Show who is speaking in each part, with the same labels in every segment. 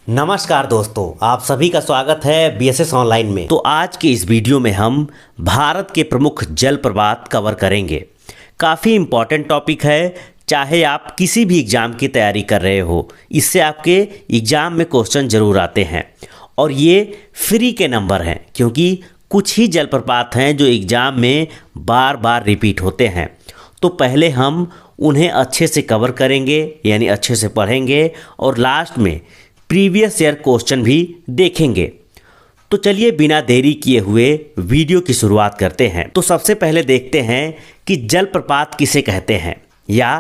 Speaker 1: नमस्कार दोस्तों, आप सभी का स्वागत है बीएसएस ऑनलाइन में। तो आज के इस वीडियो में हम भारत के प्रमुख जलप्रपात कवर करेंगे। काफ़ी इम्पॉर्टेंट टॉपिक है, चाहे आप किसी भी एग्ज़ाम की तैयारी कर रहे हो, इससे आपके एग्ज़ाम में क्वेश्चन ज़रूर आते हैं। और ये फ्री के नंबर हैं, क्योंकि कुछ ही जलप्रपात हैं जो एग्ज़ाम में बार बार रिपीट होते हैं। तो पहले हम उन्हें अच्छे से कवर करेंगे, यानी अच्छे से पढ़ेंगे, और लास्ट में प्रीवियस ईयर क्वेश्चन भी देखेंगे। तो चलिए बिना देरी किए हुए वीडियो की शुरुआत करते हैं। तो सबसे पहले देखते हैं कि जलप्रपात किसे कहते हैं या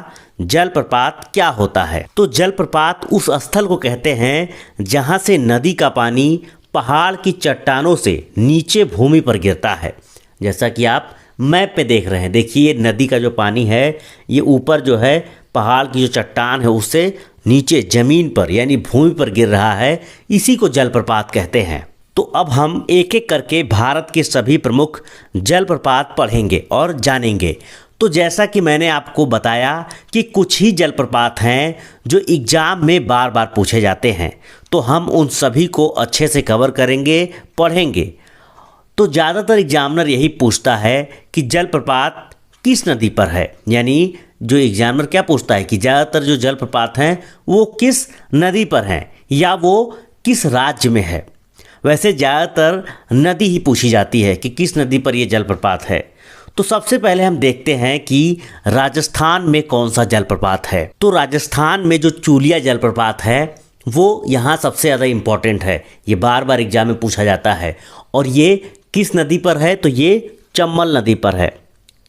Speaker 1: जलप्रपात क्या होता है। तो जलप्रपात उस स्थल को कहते हैं जहां से नदी का पानी पहाड़ की चट्टानों से नीचे भूमि पर गिरता है। जैसा कि आप मैप पे देख रहे हैं, देखिए नदी का जो पानी है ये ऊपर जो है पहाड़ की जो चट्टान है उससे नीचे ज़मीन पर यानी भूमि पर गिर रहा है, इसी को जलप्रपात कहते हैं। तो अब हम एक एक करके भारत के सभी प्रमुख जलप्रपात पढ़ेंगे और जानेंगे। तो जैसा कि मैंने आपको बताया कि कुछ ही जलप्रपात हैं जो एग्ज़ाम में बार बार पूछे जाते हैं, तो हम उन सभी को अच्छे से कवर करेंगे, पढ़ेंगे। तो ज़्यादातर एग्जामिनर यही पूछता है कि जलप्रपात किस नदी पर है, यानी जो एग्जामिनर क्या पूछता है कि ज़्यादातर जो जलप्रपात हैं वो किस नदी पर हैं या वो किस राज्य में है। वैसे ज़्यादातर नदी ही पूछी जाती है कि किस नदी पर ये जलप्रपात है। तो सबसे पहले हम देखते हैं कि राजस्थान में कौन सा जलप्रपात है। तो राजस्थान में जो चूलिया जलप्रपात है वो यहाँ सबसे ज़्यादा इम्पॉर्टेंट है, ये बार बार एग्जाम में पूछा जाता है। और ये किस नदी पर है, तो ये चंबल नदी पर है।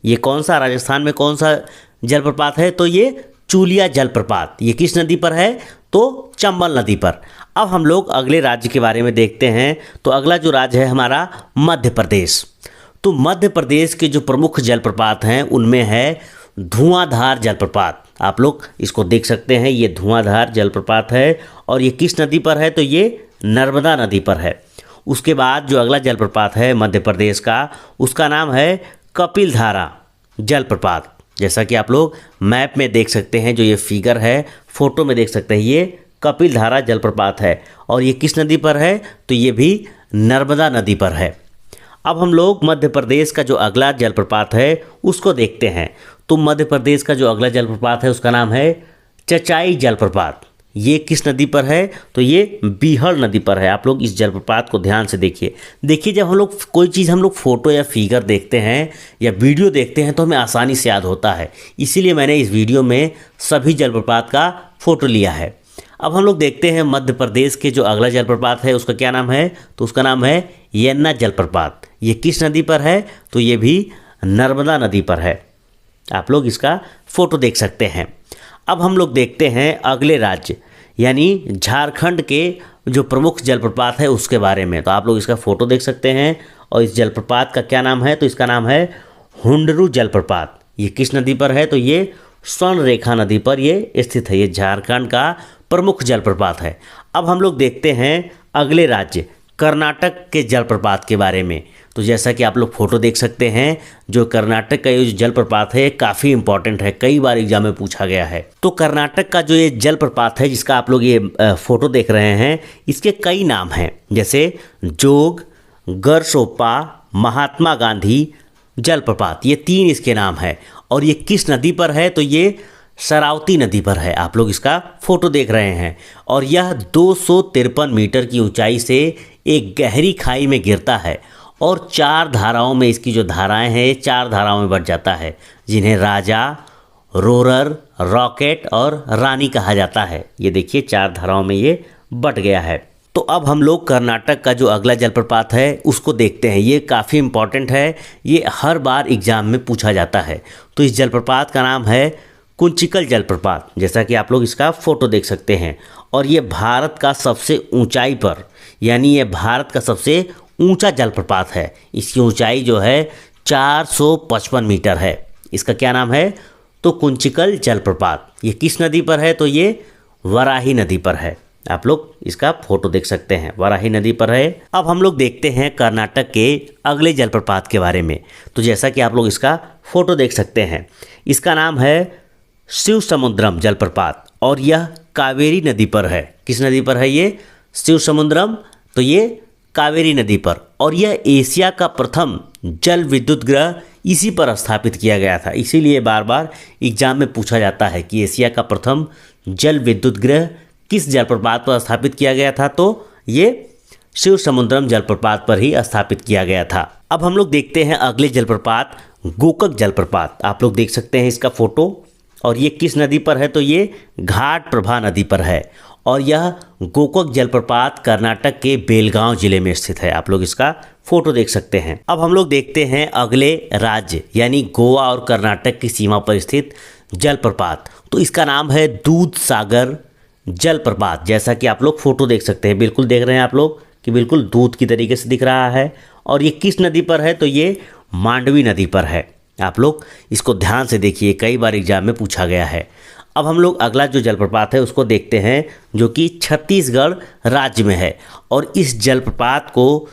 Speaker 1: ये कौन सा राजस्थान में कौन सा जलप्रपात है, तो ये चूलिया जलप्रपात। ये किस नदी पर है, तो चंबल नदी पर। अब हम लोग अगले राज्य के बारे में देखते हैं। तो अगला जो राज्य है हमारा मध्य प्रदेश। तो मध्य प्रदेश के जो प्रमुख जलप्रपात हैं उनमें है धुआंधार जलप्रपात। आप लोग इसको देख सकते हैं, ये धुआंधार जलप्रपात है और ये किस नदी पर है, तो ये नर्मदा नदी पर है। उसके बाद जो अगला जलप्रपात है मध्य प्रदेश का, उसका नाम है कपिलधारा जलप्रपात। जैसा कि आप लोग मैप में देख सकते हैं, जो ये फिगर है फोटो में देख सकते हैं, ये कपिलधारा जलप्रपात है। और ये किस नदी पर है, तो ये भी नर्मदा नदी पर है। अब हम लोग मध्य प्रदेश का जो अगला जलप्रपात है उसको देखते हैं। तो मध्य प्रदेश का जो अगला जलप्रपात है उसका नाम है चचाई जलप्रपात। ये किस नदी पर है, तो ये बीहड़ नदी पर है। आप लोग इस जलप्रपात को ध्यान से देखिए जब हम लोग कोई चीज़ हम लोग फ़ोटो या फिगर देखते हैं या वीडियो देखते हैं तो हमें आसानी से याद होता है, इसीलिए मैंने इस वीडियो में सभी जलप्रपात का फ़ोटो लिया है। अब हम लोग देखते हैं मध्य प्रदेश के जो अगला जलप्रपात है उसका क्या नाम है, तो उसका नाम है यन्ना जलप्रपात। ये किस नदी पर है, तो ये भी नर्मदा नदी पर है। आप लोग इसका फ़ोटो देख सकते हैं। अब हम लोग देखते हैं अगले राज्य यानी झारखंड के जो प्रमुख जलप्रपात है उसके बारे में। तो आप लोग इसका फ़ोटो देख सकते हैं और इस जलप्रपात का क्या नाम है, तो इसका नाम है हुंडरू जलप्रपात। ये किस नदी पर है, तो ये स्वर्णरेखा नदी पर ये स्थित है। ये झारखंड का प्रमुख जलप्रपात है। अब हम लोग देखते हैं अगले राज्य कर्नाटक के जलप्रपात के बारे में। तो जैसा कि आप लोग फोटो देख सकते हैं, जो कर्नाटक का ये जो जलप्रपात है काफ़ी इंपॉर्टेंट है, कई बार एग्जाम में पूछा गया है। तो कर्नाटक का जो ये जलप्रपात है जिसका आप लोग ये फोटो देख रहे हैं, इसके कई नाम हैं, जैसे जोग, गरसोप्पा, महात्मा गांधी जलप्रपात, ये 3 इसके नाम है। और ये किस नदी पर है, तो ये शरावती नदी पर है। आप लोग इसका फ़ोटो देख रहे हैं। और यह 253 मीटर की ऊंचाई से एक गहरी खाई में गिरता है और 4 धाराओं में इसकी जो धाराएं हैं ये 4 धाराओं में बंट जाता है, जिन्हें राजा, रोरर, रॉकेट और रानी कहा जाता है। ये देखिए 4 धाराओं में ये बंट गया है। तो अब हम लोग कर्नाटक का जो अगला जलप्रपात है उसको देखते हैं। ये काफ़ी इम्पॉर्टेंट है, ये हर बार एग्ज़ाम में पूछा जाता है। तो इस जलप्रपात का नाम है कुंचिकल जलप्रपात। जैसा कि आप लोग इसका फ़ोटो देख सकते हैं। और ये भारत का सबसे ऊंचाई पर, यानी ये भारत का सबसे ऊंचा जलप्रपात है। इसकी ऊंचाई जो है 455 मीटर है। इसका क्या नाम है, तो कुंचिकल जलप्रपात। ये किस नदी पर है, तो ये वराही नदी पर है। आप लोग इसका फोटो देख सकते हैं, वराही नदी पर है। अब हम लोग देखते हैं कर्नाटक के अगले जलप्रपात के बारे में। तो जैसा कि आप लोग इसका फोटो देख सकते हैं, इसका नाम है शिव समुद्रम जलप्रपात और यह कावेरी नदी पर है। किस नदी पर है, ये शिव समुद्रम, तो ये कावेरी नदी पर। और यह एशिया का प्रथम जल विद्युत ग्रह इसी पर स्थापित किया गया था। इसीलिए बार बार एग्जाम में पूछा जाता है कि एशिया का प्रथम जल विद्युत ग्रह किस जलप्रपात पर स्थापित किया गया था, तो ये शिव समुद्रम जलप्रपात पर ही स्थापित किया गया था। अब हम लोग देखते हैं अगले जलप्रपात, गोकक जलप्रपात। आप लोग देख सकते हैं इसका फोटो, और ये किस नदी पर है, तो ये घाट प्रभा नदी पर है। और यह गोकक जलप्रपात कर्नाटक के बेलगांव जिले में स्थित है। आप लोग इसका फोटो देख सकते हैं। अब हम लोग देखते हैं अगले राज्य यानी गोवा और कर्नाटक की सीमा पर स्थित जलप्रपात। तो इसका नाम है दूध सागर जलप्रपात। जैसा कि आप लोग फोटो देख सकते हैं, बिल्कुल देख रहे हैं आप लोग कि बिल्कुल दूध की तरीके से दिख रहा है। और ये किस नदी पर है, तो ये मांडवी नदी पर है। आप लोग इसको ध्यान से देखिए, कई बार एग्जाम में पूछा गया है। अब हम लोग अगला जो जलप्रपात है उसको देखते हैं, जो कि छत्तीसगढ़ राज्य में है। और इस जलप्रपात को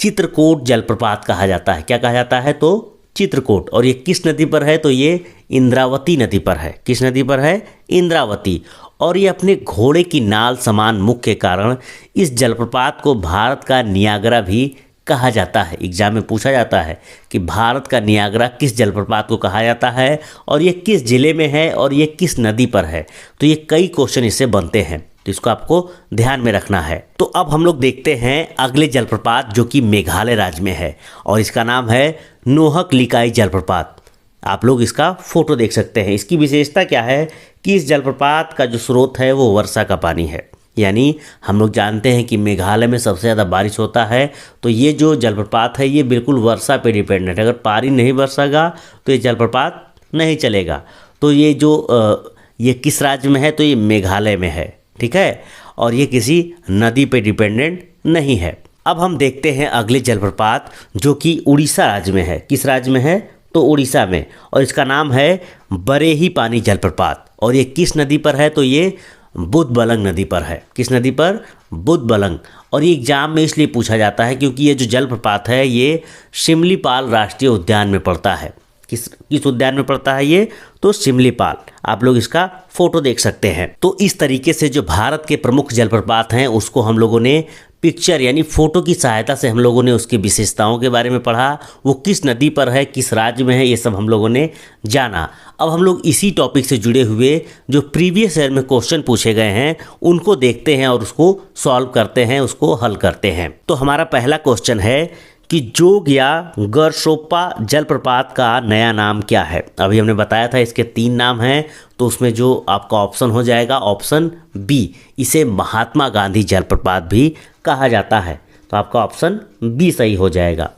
Speaker 1: चित्रकूट जलप्रपात कहा जाता है। क्या कहा जाता है, तो चित्रकूट। और ये किस नदी पर है, तो ये इंद्रावती नदी पर है। किस नदी पर है, इंद्रावती। और ये अपने घोड़े की नाल समान मुख के कारण इस जलप्रपात को भारत का नियाग्रा भी कहा जाता है। एग्जाम में पूछा जाता है कि भारत का नियाग्रा किस जलप्रपात को कहा जाता है, और ये किस जिले में है, और ये किस नदी पर है। तो ये कई क्वेश्चन इससे बनते हैं, तो इसको आपको ध्यान में रखना है। तो अब हम लोग देखते हैं अगले जलप्रपात, जो कि मेघालय राज्य में है, और इसका नाम है नोहक लिकाई जलप्रपात। आप लोग इसका फोटो देख सकते हैं। इसकी विशेषता क्या है कि इस जलप्रपात का जो स्रोत है वो वर्षा का पानी है। यानी हम लोग जानते हैं कि मेघालय में सबसे ज़्यादा बारिश होता है, तो ये जो जलप्रपात है ये बिल्कुल वर्षा पे डिपेंडेंट है। अगर पानी नहीं बरसेगा तो ये जलप्रपात नहीं चलेगा। तो ये जो ये किस राज्य में है, तो ये मेघालय में है, ठीक है। और ये किसी नदी पे डिपेंडेंट नहीं है। अब हम देखते हैं अगले जलप्रपात, जो कि उड़ीसा राज्य में है। किस राज्य में है, तो उड़ीसा में। और इसका नाम है बरेही पानी जलप्रपात। और ये किस नदी पर है, तो ये बुधबलंग नदी पर है। किस नदी पर, बुधबलंग। और ये एग्जाम में इसलिए पूछा जाता है क्योंकि ये जो जलप्रपात है ये शिमलीपाल राष्ट्रीय उद्यान में पड़ता है। किस उद्यान में पड़ता है ये, तो शिमलीपाल। आप लोग इसका फोटो देख सकते हैं। तो इस तरीके से जो भारत के प्रमुख जलप्रपात हैं उसको हम लोगों ने पिक्चर यानी फोटो की सहायता से हम लोगों ने उसकी विशेषताओं के बारे में पढ़ा, वो किस नदी पर है, किस राज्य में है, ये सब हम लोगों ने जाना। अब हम लोग इसी टॉपिक से जुड़े हुए जो प्रीवियस ईयर में क्वेश्चन पूछे गए हैं उनको देखते हैं और उसको सॉल्व करते हैं, उसको हल करते हैं। तो हमारा पहला क्वेश्चन है कि जोग या गरशोप्पा जलप्रपात का नया नाम क्या है। अभी हमने बताया था इसके 3 नाम हैं, तो उसमें जो आपका ऑप्शन हो जाएगा ऑप्शन बी, इसे महात्मा गांधी जलप्रपात भी कहा जाता है। तो आपका ऑप्शन बी सही हो जाएगा।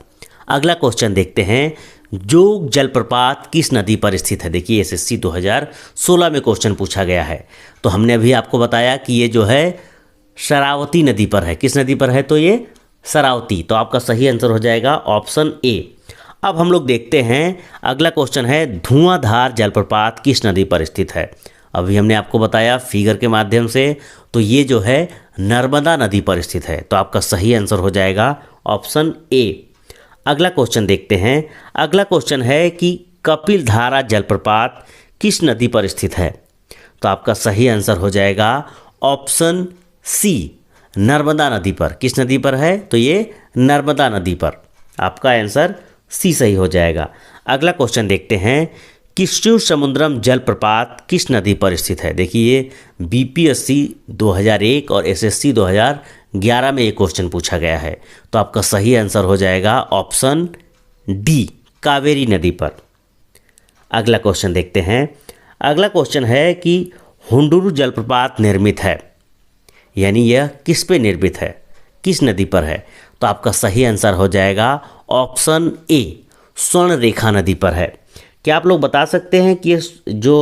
Speaker 1: अगला क्वेश्चन देखते हैं, जोग जलप्रपात किस नदी पर स्थित है। देखिए एसएससी 2016 में क्वेश्चन पूछा गया है। तो हमने अभी आपको बताया कि ये जो है शरावती नदी पर है। किस नदी पर है, तो ये शरावती। तो आपका सही आंसर हो जाएगा ऑप्शन ए। अब हम लोग देखते हैं अगला क्वेश्चन है, धुआंधार जलप्रपात किस नदी पर स्थित है। अभी हमने आपको बताया फिगर के माध्यम से, तो ये जो है नर्मदा नदी पर स्थित है। तो आपका सही आंसर हो जाएगा ऑप्शन ए। अगला क्वेश्चन देखते हैं। अगला क्वेश्चन है कि कपिलधारा जलप्रपात किस नदी पर स्थित है। तो आपका सही आंसर हो जाएगा ऑप्शन सी, नर्मदा नदी पर। किस नदी पर है, तो ये नर्मदा नदी पर। आपका आंसर सी सही हो जाएगा। अगला क्वेश्चन देखते हैं कि शिव समुद्रम जलप्रपात किस नदी पर स्थित है। देखिए बीपीएससी 2001 और एसएससी 2011 में ये क्वेश्चन पूछा गया है। तो आपका सही आंसर हो जाएगा ऑप्शन डी, कावेरी नदी पर। अगला क्वेश्चन देखते हैं। अगला क्वेश्चन है कि हुंडुरु जलप्रपात निर्मित है, यानी यह किस पे निर्मित है, किस नदी पर है। तो आपका सही आंसर हो जाएगा ऑप्शन ए, स्वर्ण रेखा नदी पर है। क्या आप लोग बता सकते हैं कि जो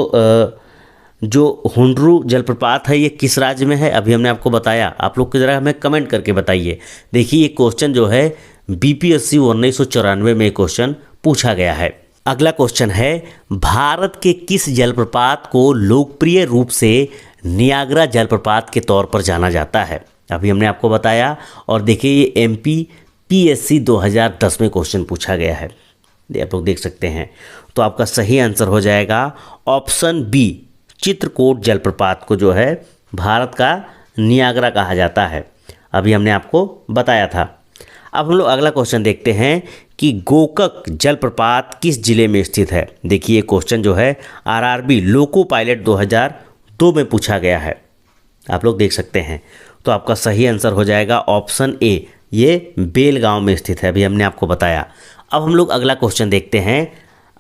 Speaker 1: हुंडुरु जलप्रपात है ये किस राज्य में है। अभी हमने आपको बताया, आप लोग की ज़रा हमें कमेंट करके बताइए। देखिए ये क्वेश्चन जो है बीपीएससी 1994 में क्वेश्चन पूछा गया है। अगला क्वेश्चन है, भारत के किस जलप्रपात को लोकप्रिय रूप से नियाग्रा जलप्रपात के तौर पर जाना जाता है। अभी हमने आपको बताया। और देखिए ये एमपीपीएससी 2010 में क्वेश्चन पूछा गया है, आप लोग देख सकते हैं। तो आपका सही आंसर हो जाएगा ऑप्शन बी, चित्रकूट जलप्रपात को जो है भारत का नियाग्रा कहा जाता है। अभी हमने आपको बताया था। अब हम लोग अगला क्वेश्चन देखते हैं कि गोकक जलप्रपात किस जिले में स्थित है। देखिए क्वेश्चन जो है आरआरबी लोको पायलट 2002 में पूछा गया है, आप लोग देख सकते हैं। तो आपका सही आंसर हो जाएगा ऑप्शन ए, ये बेलगांव में स्थित है, अभी हमने आपको बताया। अब हम लोग अगला क्वेश्चन देखते हैं।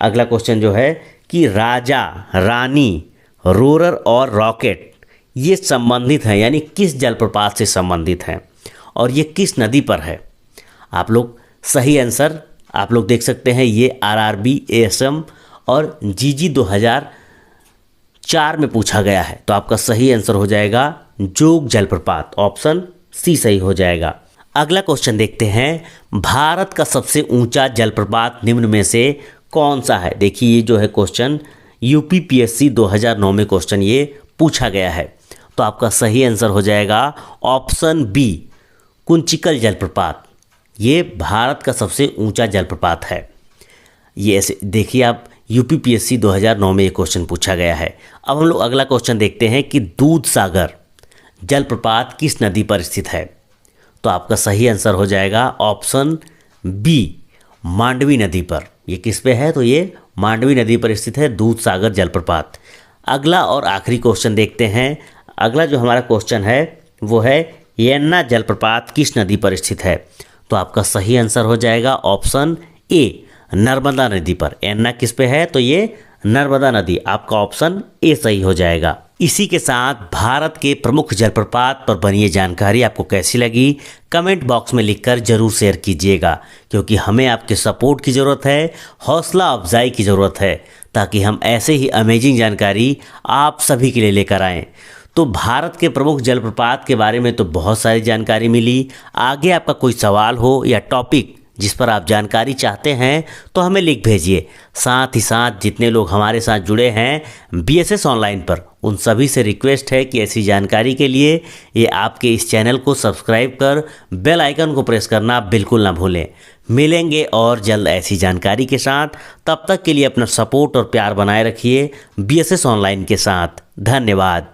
Speaker 1: अगला क्वेश्चन जो है कि राजा, रानी, रोरर और रॉकेट ये संबंधित हैं, यानी किस जलप्रपात से संबंधित हैं और ये किस नदी पर है। आप लोग सही आंसर आप लोग देख सकते हैं, ये आरआरबी, एएसएम और जीजी 2004 में पूछा गया है। तो आपका सही आंसर हो जाएगा जोग जलप्रपात, ऑप्शन सी सही हो जाएगा। अगला क्वेश्चन देखते हैं, भारत का सबसे ऊंचा जलप्रपात निम्न में से कौन सा है। देखिए ये जो है क्वेश्चन यूपीपीएससी 2009 में क्वेश्चन ये पूछा गया है। तो आपका सही आंसर हो जाएगा ऑप्शन बी, कुंचिकल जलप्रपात। ये भारत का सबसे ऊंचा जलप्रपात है। ये ऐसे देखिए आप, यूपीपीएससी 2009 में ये क्वेश्चन पूछा गया है। अब हम लोग अगला क्वेश्चन देखते हैं कि दूध सागर जलप्रपात किस नदी पर स्थित है। तो आपका सही आंसर हो जाएगा ऑप्शन बी, मांडवी नदी पर। ये किस पे है, तो ये मांडवी नदी पर स्थित है दूध सागर जलप्रपात। अगला और आखिरी क्वेश्चन देखते हैं। अगला जो हमारा क्वेश्चन है वो है यन्ना जलप्रपात किस नदी पर स्थित है। तो आपका सही आंसर हो जाएगा ऑप्शन ए, नर्मदा नदी पर। यन्ना किस पे है, तो ये नर्मदा नदी, आपका ऑप्शन ए सही हो जाएगा। इसी के साथ भारत के प्रमुख जलप्रपात पर बनी ये जानकारी आपको कैसी लगी, कमेंट बॉक्स में लिखकर जरूर शेयर कीजिएगा, क्योंकि हमें आपके सपोर्ट की ज़रूरत है, हौसला अफजाई की ज़रूरत है, ताकि हम ऐसे ही अमेजिंग जानकारी आप सभी के लिए लेकर आएँ। तो भारत के प्रमुख जलप्रपात के बारे में तो बहुत सारी जानकारी मिली। आगे आपका कोई सवाल हो या टॉपिक जिस पर आप जानकारी चाहते हैं तो हमें लिख भेजिए। साथ ही साथ जितने लोग हमारे साथ जुड़े हैं बीएसएस ऑनलाइन पर, उन सभी से रिक्वेस्ट है कि ऐसी जानकारी के लिए ये आपके इस चैनल को सब्सक्राइब कर बेल आइकन को प्रेस करना बिल्कुल ना भूलें। मिलेंगे और जल्द ऐसी जानकारी के साथ, तब तक के लिए अपना सपोर्ट और प्यार बनाए रखिए बीएसएस ऑनलाइन के साथ। धन्यवाद।